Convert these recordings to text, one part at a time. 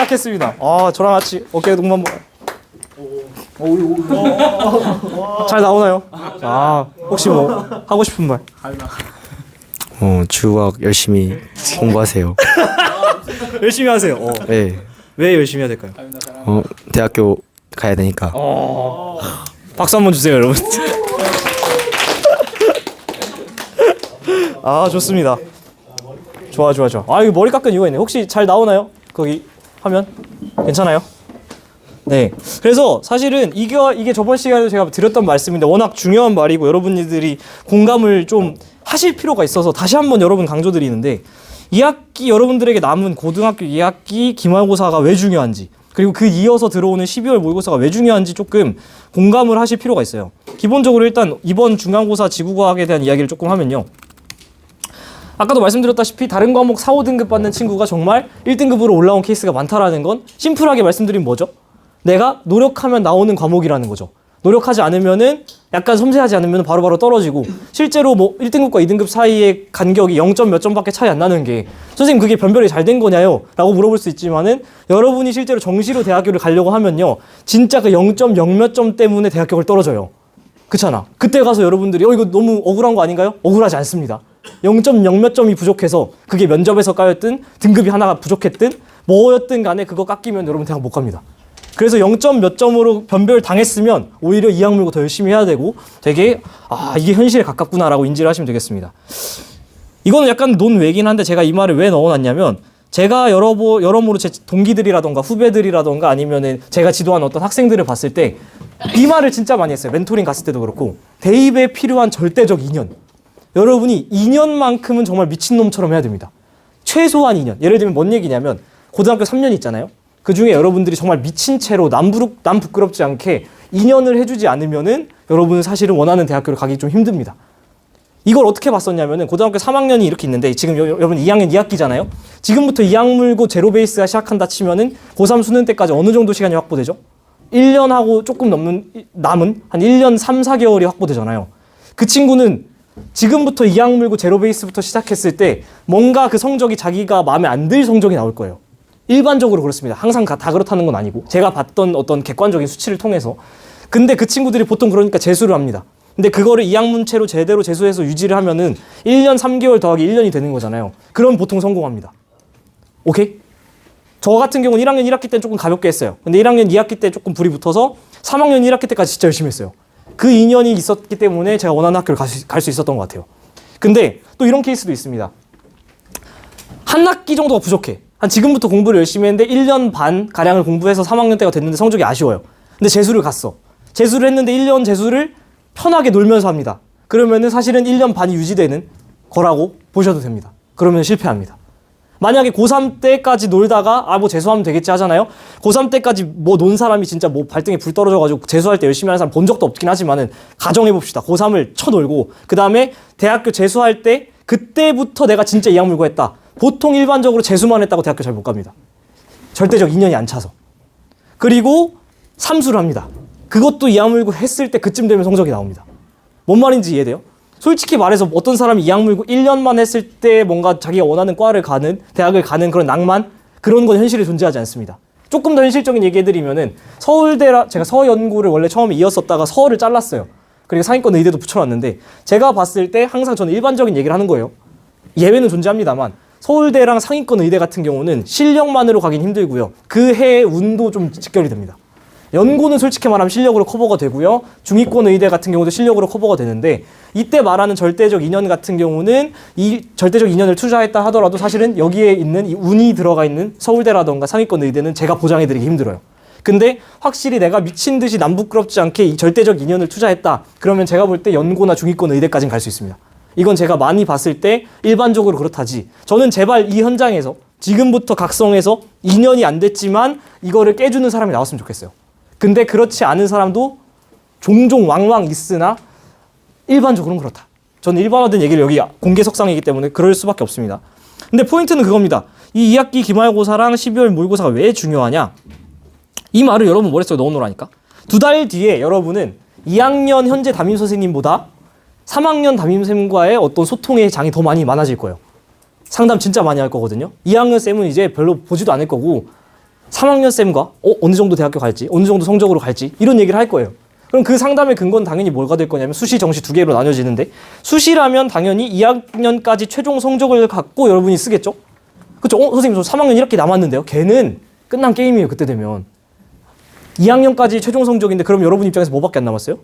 시작했습니다. 저랑 같이 어깨 동무 한번. 잘 나오나요? 혹시 뭐 하고 싶은 말? 중국어 열심히 공부하세요. 열심히 하세요. 네. 왜 열심히 해야 될까요? 대학교 가야 되니까. 박수 한번 주세요, 여러분. 좋습니다. 좋아. 이거 머리 깎은 이유가 있네. 혹시 잘 나오나요? 거기 화면? 괜찮아요? 네. 그래서 사실은 이게 저번 시간에도 제가 드렸던 말씀인데 워낙 중요한 말이고 여러분들이 공감을 좀 하실 필요가 있어서 다시 한번 여러분 강조드리는데 2학기 여러분들에게 남은 고등학교 2학기 기말고사가 왜 중요한지 그리고 그 이어서 들어오는 12월 모의고사가 왜 중요한지 조금 공감을 하실 필요가 있어요. 기본적으로 일단 이번 중간고사 지구과학에 대한 이야기를 조금 하면요. 아까도 말씀드렸다시피 다른 과목 4, 5등급 받는 친구가 정말 1등급으로 올라온 케이스가 많다라는 건 심플하게 말씀드리면 뭐죠? 내가 노력하면 나오는 과목이라는 거죠. 노력하지 않으면은 약간 섬세하지 않으면 바로바로 떨어지고 실제로 뭐 1등급과 2등급 사이의 간격이 0. 몇 점밖에 차이 안 나는 게 선생님 그게 변별이 잘 된 거냐요? 라고 물어볼 수 있지만은 여러분이 실제로 정시로 대학교를 가려고 하면요. 진짜 그 0. 몇 점 때문에 대학교를 떨어져요. 그렇잖아. 그때 가서 여러분들이 이거 너무 억울한 거 아닌가요? 억울하지 않습니다. 0. 몇 점이 부족해서 그게 면접에서 까였든 등급이 하나가 부족했든 뭐였든 간에 그거 깎이면 여러분 대학 못 갑니다. 그래서 0. 몇 점으로 변별 당했으면 오히려 이 학물고 더 열심히 해야 되고 되게 이게 현실에 가깝구나라고 인지를 하시면 되겠습니다. 이거는 약간 논외긴 한데 제가 이 말을 왜 넣어놨냐면 제가 여러모로 제 동기들이라던가 후배들이라던가 아니면은 제가 지도한 어떤 학생들을 봤을 때 이 말을 진짜 많이 했어요. 멘토링 갔을 때도 그렇고 대입에 필요한 절대적 2년. 여러분이 2년만큼은 정말 미친놈처럼 해야 됩니다. 최소한 2년. 예를 들면 뭔 얘기냐면 고등학교 3년 있잖아요. 그 중에 여러분들이 정말 미친 채로 남 부끄럽지 않게 2년을 해주지 않으면은 여러분은 사실은 원하는 대학교를 가기 좀 힘듭니다. 이걸 어떻게 봤었냐면은 고등학교 3학년이 이렇게 있는데 지금 여러분 2학년 2학기잖아요. 지금부터 2학 물고 제로 베이스가 시작한다 치면은 고3 수능 때까지 어느 정도 시간이 확보되죠? 1년하고 조금 남은 한 1년 3, 4개월이 확보되잖아요. 그 친구는 지금부터 2학 물고 제로 베이스부터 시작했을 때 뭔가 그 성적이 자기가 마음에 안 들 성적이 나올 거예요. 일반적으로 그렇습니다. 항상 다 그렇다는 건 아니고 제가 봤던 어떤 객관적인 수치를 통해서 근데 그 친구들이 보통 그러니까 재수를 합니다. 근데 그거를 2학문체로 제대로 재수해서 유지를 하면은 1년 3개월 더하기 1년이 되는 거잖아요. 그럼 보통 성공합니다. 오케이? 저 같은 경우는 1학년 1학기 때는 조금 가볍게 했어요. 근데 1학년 2학기 때 조금 불이 붙어서 3학년 1학기 때까지 진짜 열심히 했어요. 그 2년이 있었기 때문에 제가 원하는 학교를 갈 수 있었던 것 같아요. 근데 또 이런 케이스도 있습니다. 한 학기 정도가 부족해. 한 지금부터 공부를 열심히 했는데 1년 반 가량을 공부해서 3학년 때가 됐는데 성적이 아쉬워요. 근데 재수를 갔어. 재수를 했는데 1년 재수를 편하게 놀면서 합니다. 그러면은 사실은 1년 반이 유지되는 거라고 보셔도 됩니다. 그러면 실패합니다. 만약에 고3 때까지 놀다가 뭐 재수하면 되겠지 하잖아요. 고3 때까지 뭐 논 사람이 진짜 뭐 발등에 불 떨어져가지고 재수할 때 열심히 하는 사람 본 적도 없긴 하지만은 가정해봅시다. 고3을 쳐놀고 그 다음에 대학교 재수할 때 그때부터 내가 진짜 이악 물고 했다. 보통 일반적으로 재수만 했다고 대학교 잘 못 갑니다. 절대적 인연이 안 차서. 그리고 삼수를 합니다. 그것도 이악 물고 했을 때 그쯤 되면 성적이 나옵니다. 뭔 말인지 이해돼요? 솔직히 말해서 어떤 사람이 이악 물고 1년만 했을 때 뭔가 자기가 원하는 과를 가는, 대학을 가는 그런 낭만? 그런 건 현실에 존재하지 않습니다. 조금 더 현실적인 얘기 해드리면은 제가 서연구를 원래 처음에 이었었다가 서를 잘랐어요. 그리고 상위권 의대도 붙여놨는데 제가 봤을 때 항상 저는 일반적인 얘기를 하는 거예요. 예외는 존재합니다만 서울대랑 상위권 의대 같은 경우는 실력만으로 가긴 힘들고요. 그 해의 운도 좀 직결이 됩니다. 연고는 솔직히 말하면 실력으로 커버가 되고요. 중위권 의대 같은 경우도 실력으로 커버가 되는데 이때 말하는 절대적 인연 같은 경우는 이 절대적 인연을 투자했다 하더라도 사실은 여기에 있는 이 운이 들어가 있는 서울대라던가 상위권 의대는 제가 보장해드리기 힘들어요. 근데 확실히 내가 미친 듯이 남부끄럽지 않게 이 절대적 인연을 투자했다. 그러면 제가 볼 때 연고나 중위권 의대까지는 갈 수 있습니다. 이건 제가 많이 봤을 때 일반적으로 그렇다지. 저는 제발 이 현장에서 지금부터 각성해서 2년이 안 됐지만 이거를 깨주는 사람이 나왔으면 좋겠어요. 근데 그렇지 않은 사람도 종종 왕왕 있으나 일반적으로는 그렇다. 저는 일반화된 얘기를 여기 공개석상이기 때문에 그럴 수밖에 없습니다. 근데 포인트는 그겁니다. 이 2학기 기말고사랑 12월 모의고사가 왜 중요하냐? 이 말을 여러분 머릿속에 넣어놓으라니까. 2달 뒤에 여러분은 2학년 현재 담임 선생님보다 3학년 담임쌤과의 어떤 소통의 장이 더 많아질 거예요. 상담 진짜 많이 할 거거든요. 2학년 쌤은 이제 별로 보지도 않을 거고 3학년 쌤과 어느 정도 대학교 갈지, 어느 정도 성적으로 갈지 이런 얘기를 할 거예요. 그럼 그 상담의 근거는 당연히 뭐가 될 거냐면 수시, 정시 두 개로 나눠지는데 수시라면 당연히 2학년까지 최종 성적을 갖고 여러분이 쓰겠죠? 그렇죠? 선생님 저 3학년 이렇게 남았는데요. 걔는 끝난 게임이에요. 그때 되면. 2학년까지 최종 성적인데 그럼 여러분 입장에서 뭐밖에 안 남았어요?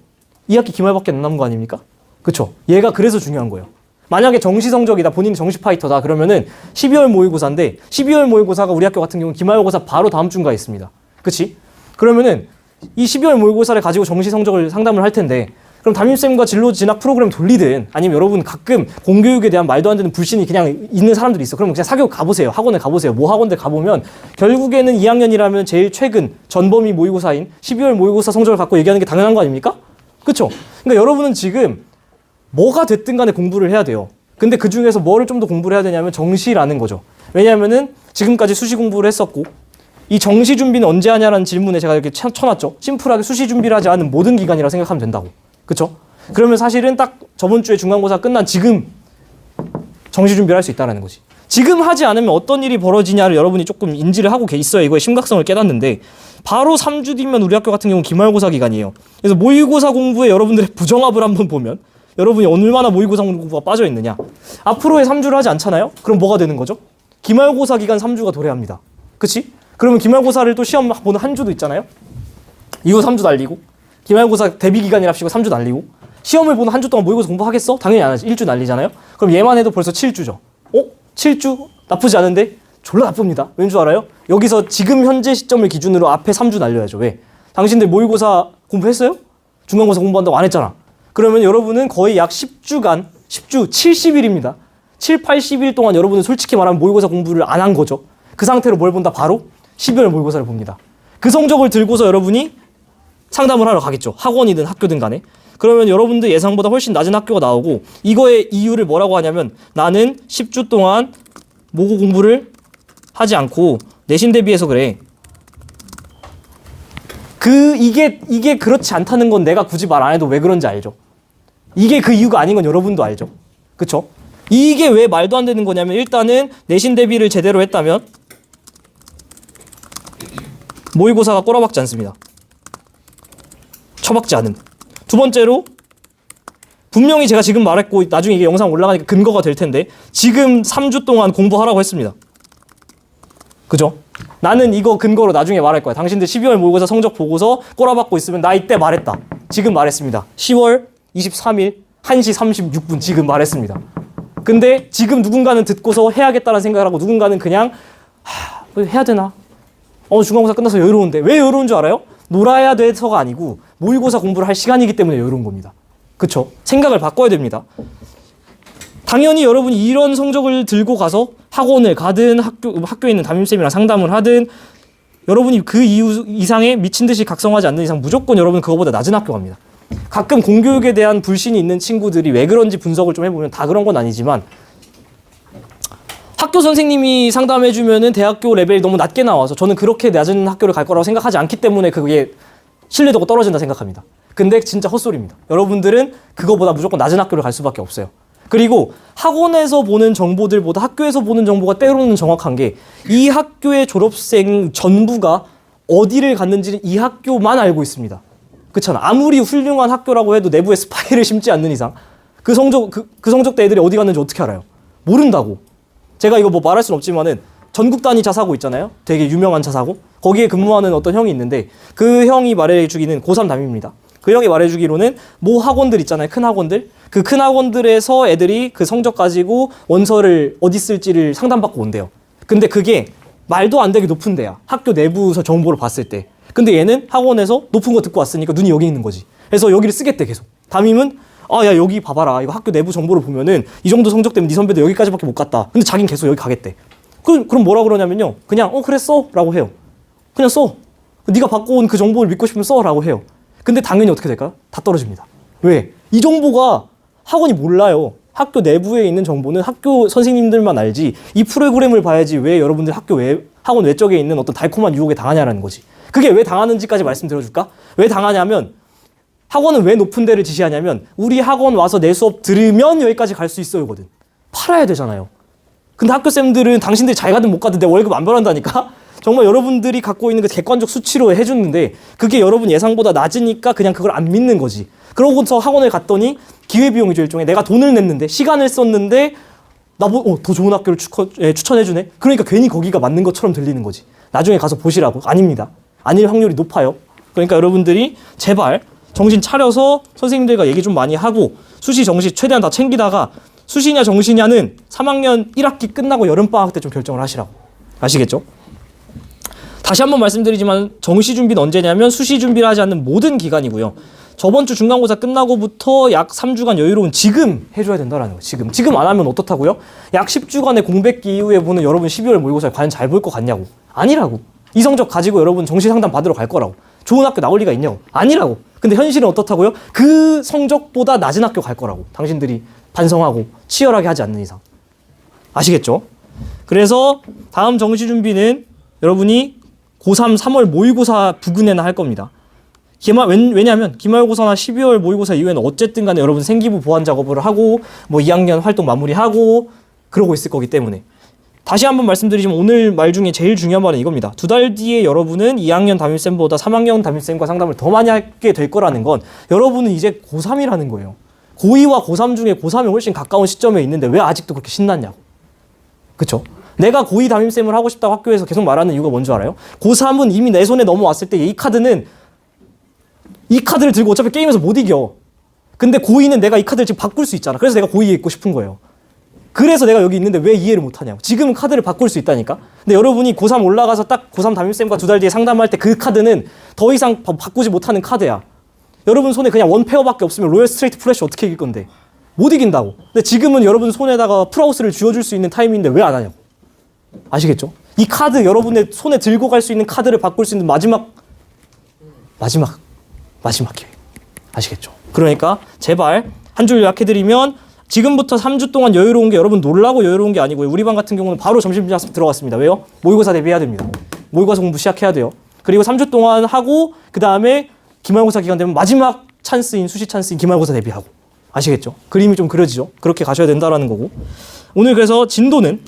2학기 기말밖에 안 남은 거 아닙니까? 그렇죠? 얘가 그래서 중요한 거예요. 만약에 정시 성적이다, 본인이 정시 파이터다 그러면은 12월 모의고사인데 12월 모의고사가 우리 학교 같은 경우는 기말고사 바로 다음 주인가에 있습니다. 그치? 그러면은 이 12월 모의고사를 가지고 정시 성적을 상담을 할 텐데 그럼 담임쌤과 진로 진학 프로그램 돌리든 아니면 여러분 가끔 공교육에 대한 말도 안 되는 불신이 그냥 있는 사람들이 있어. 그러면 그냥 사교육 가보세요. 학원에 가보세요. 모 학원들 가보면 결국에는 2학년이라면 제일 최근 전범위 모의고사인 12월 모의고사 성적을 갖고 얘기하는 게 당연한 거 아닙니까? 그쵸? 그러니까 여러분은 지금 뭐가 됐든 간에 공부를 해야 돼요. 근데 그 중에서 뭐를 좀 더 공부를 해야 되냐면 정시라는 거죠. 왜냐하면은 지금까지 수시 공부를 했었고 이 정시 준비는 언제 하냐라는 질문에 제가 이렇게 쳐놨죠. 심플하게 수시 준비를 하지 않은 모든 기간이라 생각하면 된다고. 그쵸? 그러면 사실은 딱 저번 주에 중간고사 끝난 지금 정시 준비를 할 수 있다는 거지. 지금 하지 않으면 어떤 일이 벌어지냐를 여러분이 조금 인지를 하고 있어야 이거의 심각성을 깨닫는데 바로 3주 뒤면 우리 학교 같은 경우는 기말고사 기간이에요. 그래서 모의고사 공부에 여러분들의 부정합을 한번 보면 여러분이 얼마나 모의고사 공부가 빠져 있느냐. 앞으로의 3주를 하지 않잖아요? 그럼 뭐가 되는 거죠? 기말고사 기간 3주가 도래합니다. 그치? 그러면 기말고사를 또 시험 보는 한 주도 있잖아요? 이후 3주 날리고 기말고사 대비 기간이랍시고 3주 날리고 시험을 보는 한 주 동안 모의고사 공부하겠어? 당연히 안 하지. 1주 날리잖아요? 그럼 얘만 해도 벌써 7주죠. 7주? 나쁘지 않은데? 졸라 나쁩니다. 왠 줄 알아요? 여기서 지금 현재 시점을 기준으로 앞에 3주 날려야죠. 왜? 당신들 모의고사 공부했어요? 중간고사 공부한다고 안 했잖아. 그러면 여러분은 거의 약 10주간, 10주, 70일입니다. 7, 80일 동안 여러분은 솔직히 말하면 모의고사 공부를 안 한 거죠. 그 상태로 뭘 본다? 바로 12월 모의고사를 봅니다. 그 성적을 들고서 여러분이 상담을 하러 가겠죠. 학원이든 학교든 간에. 그러면 여러분들 예상보다 훨씬 낮은 학교가 나오고 이거의 이유를 뭐라고 하냐면 나는 10주 동안 모고 공부를 하지 않고 내신 대비해서 그래. 이게 그렇지 않다는 건 내가 굳이 말 안 해도 왜 그런지 알죠. 이게 그 이유가 아닌 건 여러분도 알죠. 그쵸? 이게 왜 말도 안 되는 거냐면 일단은 내신 대비를 제대로 했다면 모의고사가 꼬라박지 않습니다. 처박지 않음. 두 번째로 분명히 제가 지금 말했고 나중에 이게 영상 올라가니까 근거가 될 텐데 지금 3주 동안 공부하라고 했습니다. 그죠? 나는 이거 근거로 나중에 말할 거야. 당신들 12월 모의고사 성적 보고서 꼬라박고 있으면 나 이때 말했다. 지금 말했습니다. 10월 23일 1시 36분 지금 말했습니다. 근데 지금 누군가는 듣고서 해야겠다는 생각을 하고 누군가는 그냥 해야 되나? 중간고사 끝나서 여유로운데 왜 여유로운 줄 알아요? 놀아야 돼서가 아니고 모의고사 공부를 할 시간이기 때문에 여유로운 겁니다. 그쵸? 생각을 바꿔야 됩니다. 당연히 여러분이 이런 성적을 들고 가서 학원을 가든 학교에 있는 담임쌤이랑 상담을 하든 여러분이 그 이유 이상의 미친 듯이 각성하지 않는 이상 무조건 여러분 그거보다 낮은 학교 갑니다. 가끔 공교육에 대한 불신이 있는 친구들이 왜 그런지 분석을 좀 해보면 다 그런 건 아니지만 학교 선생님이 상담해주면은 대학교 레벨이 너무 낮게 나와서 저는 그렇게 낮은 학교를 갈 거라고 생각하지 않기 때문에 그게 신뢰도가 떨어진다 생각합니다. 근데 진짜 헛소리입니다. 여러분들은 그거보다 무조건 낮은 학교를 갈 수밖에 없어요. 그리고 학원에서 보는 정보들보다 학교에서 보는 정보가 때로는 정확한 게 이 학교의 졸업생 전부가 어디를 갔는지는 이 학교만 알고 있습니다. 그렇잖아. 아무리 훌륭한 학교라고 해도 내부에 스파이를 심지 않는 이상 그 성적대 애들이 어디 갔는지 어떻게 알아요? 모른다고. 제가 이거 뭐 말할 수는 없지만은 전국 단위 자사고 있잖아요. 되게 유명한 자사고. 거기에 근무하는 어떤 형이 있는데 그 형이 말해주기는 고3 담임입니다. 그 형이 말해주기로는 모 학원들 있잖아요. 큰 학원들. 그 큰 학원들에서 애들이 그 성적 가지고 원서를 어디 쓸지를 상담받고 온대요. 근데 그게 말도 안 되게 높은 데야. 학교 내부에서 정보를 봤을 때. 근데 얘는 학원에서 높은 거 듣고 왔으니까 눈이 여기 있는 거지. 그래서 여기를 쓰겠대 계속. 담임은 야 여기 봐봐라. 이거 학교 내부 정보를 보면은 이 정도 성적 때문에 네 선배도 여기까지밖에 못 갔다. 근데 자긴 계속 여기 가겠대. 그럼 뭐라 그러냐면요. 그냥 그래 써 라고 해요. 그냥 써. 네가 받고 온 그 정보를 믿고 싶으면 써 라고 해요. 근데 당연히 어떻게 될까요? 다 떨어집니다. 왜? 이 정보가 학원이 몰라요. 학교 내부에 있는 정보는 학교 선생님들만 알지 이 프로그램을 봐야지 왜 여러분들 학원 외적에 있는 어떤 달콤한 유혹에 당하냐라는 거지. 그게 왜 당하는지까지 말씀드려줄까? 왜 당하냐면 학원은 왜 높은 데를 지시하냐면 우리 학원 와서 내 수업 들으면 여기까지 갈 수 있어요거든. 팔아야 되잖아요. 근데 학교쌤들은 당신들이 잘 가든 못 가든 내 월급 안 변한다니까? 정말 여러분들이 갖고 있는 그 객관적 수치로 해주는데 그게 여러분 예상보다 낮으니까 그냥 그걸 안 믿는 거지. 그러고서 학원을 갔더니 기회비용이죠. 일종의 내가 돈을 냈는데 시간을 썼는데 더 좋은 학교를 추천해주네. 그러니까 괜히 거기가 맞는 것처럼 들리는 거지. 나중에 가서 보시라고. 아닙니다. 아닐 확률이 높아요. 그러니까 여러분들이 제발 정신 차려서 선생님들과 얘기 좀 많이 하고 수시 정시 최대한 다 챙기다가 수시냐 정시냐는 3학년 1학기 끝나고 여름방학 때 좀 결정을 하시라고. 아시겠죠? 다시 한번 말씀드리지만 정시 준비는 언제냐면 수시 준비를 하지 않는 모든 기간이고요. 저번 주 중간고사 끝나고부터 약 3주간 여유로운 지금 해줘야 된다라는 거예요. 지금 안 하면 어떻다고요? 약 10주간의 공백기 이후에 보는 여러분 12월 모의고사에 과연 잘 볼 것 같냐고. 아니라고. 이 성적 가지고 여러분 정시 상담 받으러 갈 거라고. 좋은 학교 나올 리가 있냐고. 아니라고. 근데 현실은 어떻다고요? 그 성적보다 낮은 학교 갈 거라고. 당신들이 반성하고 치열하게 하지 않는 이상. 아시겠죠? 그래서 다음 정시 준비는 여러분이 고3 3월 모의고사 부근에나 할 겁니다. 왜냐하면 기말고사나 12월 모의고사 이후에는 어쨌든 간에 여러분 생기부 보완 작업을 하고 뭐 2학년 활동 마무리하고 그러고 있을 거기 때문에 다시 한번 말씀드리지만 오늘 말 중에 제일 중요한 말은 이겁니다. 2달 뒤에 여러분은 2학년 담임쌤보다 3학년 담임쌤과 상담을 더 많이 하게 될 거라는 건 여러분은 이제 고3이라는 거예요. 고2와 고3 중에 고3이 훨씬 가까운 시점에 있는데 왜 아직도 그렇게 신났냐고. 그쵸? 내가 고2 담임쌤을 하고 싶다고 학교에서 계속 말하는 이유가 뭔 줄 알아요? 고3은 이미 내 손에 넘어왔을 때 이 카드를 들고 어차피 게임에서 못 이겨. 근데 고2는 내가 이 카드를 지금 바꿀 수 있잖아. 그래서 내가 고2에 있고 싶은 거예요. 그래서 내가 여기 있는데 왜 이해를 못하냐고. 지금은 카드를 바꿀 수 있다니까. 근데 여러분이 고3 올라가서 딱 고3 담임쌤과 2달 뒤에 상담할 때 그 카드는 더 이상 바꾸지 못하는 카드야. 여러분 손에 그냥 원 페어밖에 없으면 로열 스트레이트 플래시 어떻게 이길 건데. 못 이긴다고. 근데 지금은 여러분 손에다가 풀하우스를 쥐어줄 수 있는 타이밍인데 왜 안 하냐고. 아시겠죠? 이 카드 여러분의 손에 들고 갈 수 있는 카드를 바꿀 수 있는 마지막 기회. 아시겠죠? 그러니까 제발 한 줄 요약해드리면 지금부터 3주 동안 여유로운 게 여러분 놀라고 여유로운 게 아니고요. 우리 반 같은 경우는 바로 점심학습 들어갔습니다. 왜요? 모의고사 대비해야 됩니다. 모의고사 공부 시작해야 돼요. 그리고 3주 동안 하고 그 다음에 기말고사 기간 되면 마지막 찬스인 수시 찬스인 기말고사 대비하고. 아시겠죠? 그림이 좀 그려지죠? 그렇게 가셔야 된다라는 거고. 오늘 그래서 진도는